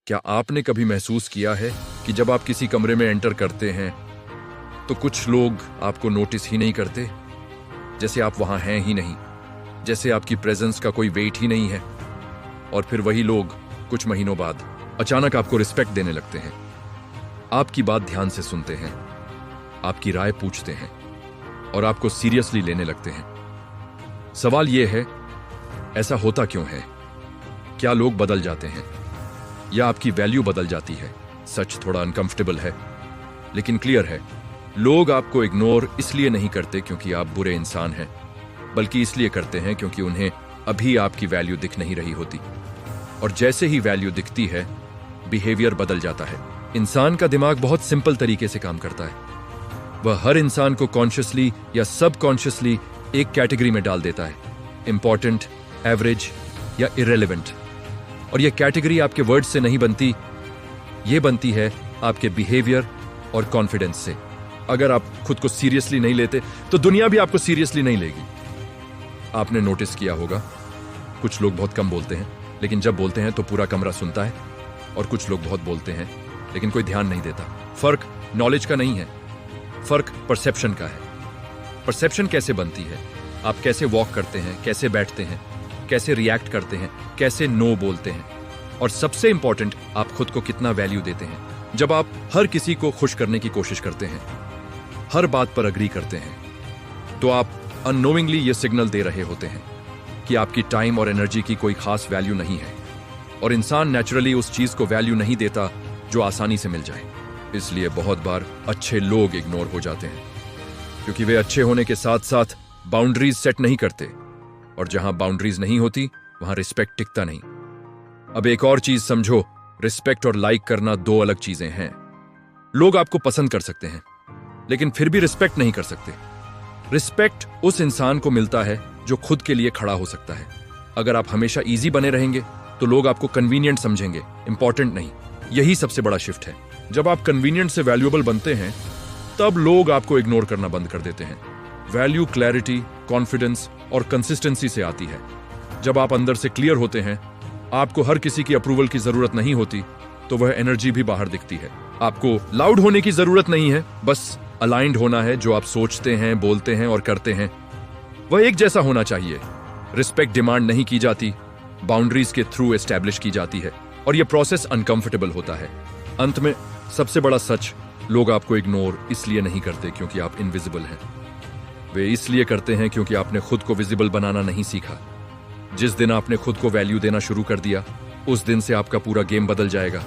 क्या आपने कभी महसूस किया है कि जब आप किसी कमरे में एंटर करते हैं तो कुछ लोग आपको नोटिस ही नहीं करते, जैसे आप वहां हैं ही नहीं, जैसे आपकी प्रेजेंस का कोई वेट ही नहीं है। और फिर वही लोग कुछ महीनों बाद अचानक आपको रिस्पेक्ट देने लगते हैं, आपकी बात ध्यान से सुनते हैं, आपकी राय पूछते हैं और आपको सीरियसली लेने लगते हैं। सवाल यह है, ऐसा होता क्यों है? क्या लोग बदल जाते हैं या आपकी वैल्यू बदल जाती है? सच थोड़ा अनकंफर्टेबल है, लेकिन क्लियर है। लोग आपको इग्नोर इसलिए नहीं करते क्योंकि आप बुरे इंसान हैं, बल्कि इसलिए करते हैं क्योंकि उन्हें अभी आपकी वैल्यू दिख नहीं रही होती। और जैसे ही वैल्यू दिखती है, बिहेवियर बदल जाता है। इंसान का दिमाग बहुत सिंपल तरीके से काम करता है। वह हर इंसान को कॉन्शियसली या सबकॉन्शियसली एक कैटेगरी में डाल देता है, इंपॉर्टेंट, एवरेज या इरेलेवेंट। और यह कैटेगरी आपके वर्ड से नहीं बनती, यह बनती है आपके बिहेवियर और कॉन्फिडेंस से। अगर आप खुद को सीरियसली नहीं लेते तो दुनिया भी आपको सीरियसली नहीं लेगी। आपने नोटिस किया होगा, कुछ लोग बहुत कम बोलते हैं, लेकिन जब बोलते हैं तो पूरा कमरा सुनता है। और कुछ लोग बहुत बोलते हैं लेकिन कोई ध्यान नहीं देता। फर्क नॉलेज का नहीं है, फर्क परसेप्शन का है। परसेप्शन कैसे बनती है? आप कैसे वॉक करते हैं, कैसे बैठते हैं, कैसे रिएक्ट करते हैं, कैसे नो बोलते हैं, और सबसे इंपॉर्टेंट, आप खुद को कितना वैल्यू देते हैं। जब आप हर किसी को खुश करने की कोशिश करते हैं, हर बात पर अग्री करते हैं, तो आप अननोइंगली ये सिग्नल दे रहे होते हैं कि आपकी टाइम और एनर्जी की कोई खास वैल्यू नहीं है। और इंसान नेचुरली उस चीज को वैल्यू नहीं देता जो आसानी से मिल जाए। इसलिए बहुत बार अच्छे लोग इग्नोर हो जाते हैं, क्योंकि वे अच्छे होने के साथ साथ बाउंड्रीज सेट नहीं करते। और जहां बाउंड्रीज नहीं होती, वहां रिस्पेक्ट टिकता नहीं। अब एक और चीज समझो, रिस्पेक्ट और लाइक करना दो अलग चीजें हैं। लोग आपको पसंद कर सकते हैं, लेकिन फिर भी रिस्पेक्ट नहीं कर सकते। रिस्पेक्ट उस इंसान को मिलता है जो खुद के लिए खड़ा हो सकता है। अगर आप हमेशा इजी बने रहेंगे तो लोग आपको कन्वीनियंट समझेंगे, इंपॉर्टेंट नहीं। यही सबसे बड़ा शिफ्ट है। जब आप कन्वीनियंट से वैल्यूएबल बनते हैं, तब लोग आपको इग्नोर करना बंद कर देते हैं। वैल्यू क्लैरिटी, कॉन्फिडेंस और कंसिस्टेंसी से आती है। जब आप अंदर से क्लियर होते हैं, आपको हर किसी की अप्रूवल की जरूरत नहीं होती, तो वह एनर्जी भी बाहर दिखती है। आपको लाउड होने की जरूरत नहीं है, बस अलाइंड होना है। जो आप सोचते हैं, बोलते हैं और करते हैं, वह एक जैसा होना चाहिए। रिस्पेक्ट डिमांड नहीं की जाती, बाउंड्रीज के थ्रू एस्टैब्लिश की जाती है। और यह प्रोसेस अनकंफर्टेबल होता है। अंत में सबसे बड़ा सच, लोग आपको इग्नोर इसलिए नहीं करते क्योंकि आप इनविजिबल हैं। वे इसलिए करते हैं क्योंकि आपने खुद को विजिबल बनाना नहीं सीखा। जिस दिन आपने खुद को वैल्यू देना शुरू कर दिया, उस दिन से आपका पूरा गेम बदल जाएगा।